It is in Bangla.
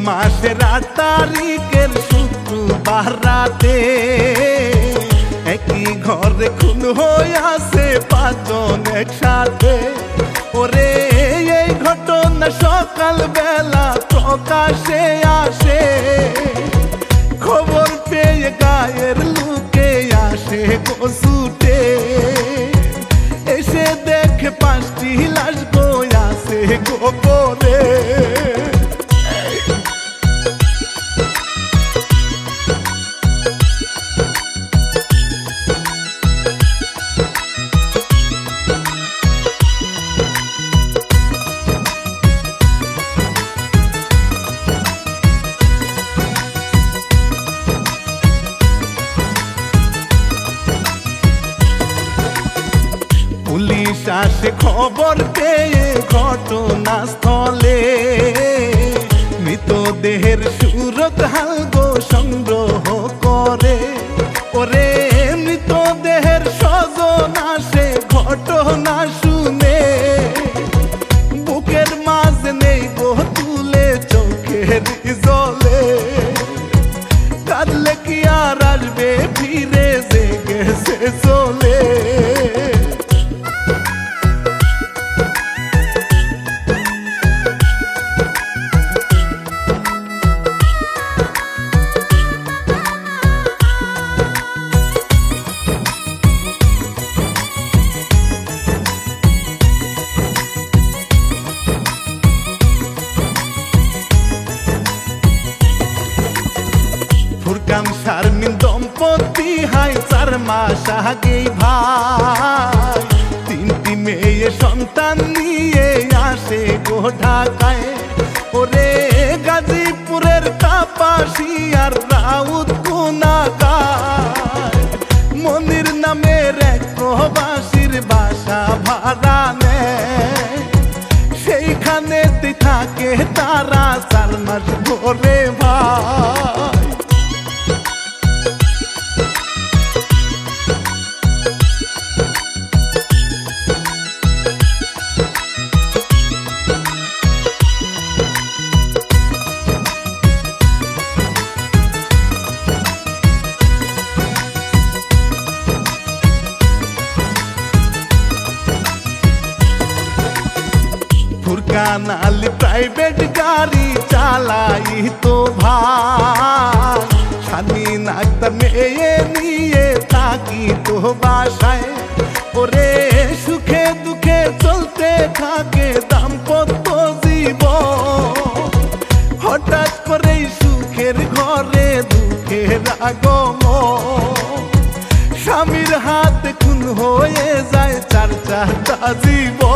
মাসের ৮ তারিখের শুক্রবার রাতে একই ঘরে খুন হইয়াছে ৫ জন একসাথে। ওরে এই ঘটনা সকাল বেলা প্রকাশে আসে, খবর পেয়ে গায়ের লোকে আসে গো ছুটে, এসে দেখে ৫টি লাশ আছে গোপনে। পুলিশ আসে খবর পেয়ে ঘটনাস্থলে, মৃতদেহের সুরতহাল গো সংগ্রহ করে। ওরে মৃতদেহের স্বজন আসে ঘটনা শুনে, বুকের মাঝে নেই গো তুলে চোখের জলে, কাঁদলে কি আর আসবে ফিরে যে গেছে চলে। ফুরকান শারমিন দম্পতি হাই ৪ মাস আগেই ভাই, ৩টি মেয়ে সন্তান নিয়ে আসে গো ঢাকায়। ওরে গাজীপুরের কাপাসিয়ার রাউত গুনাগার মনির নামের এক প্রবাসীর বাসা ভাড়া নেয়, সেইখানেতে থাকে তারা ৪ মাস ধরে ভাই। ফুরকান আলী প্রাইভেট গাড়ি চালাই তো ভাই, শালীন আক্তার মেয়ে নিয়ে থাকি তো বাসায়। ওরে সুখে দুঃখে চলতে থাকে দাম্পত্য জীবন, হঠাৎ করেই সুখের ঘরে দুঃখের আগমন, স্বামীর হাতে খুন হয়ে যায় ৪টা জীবন।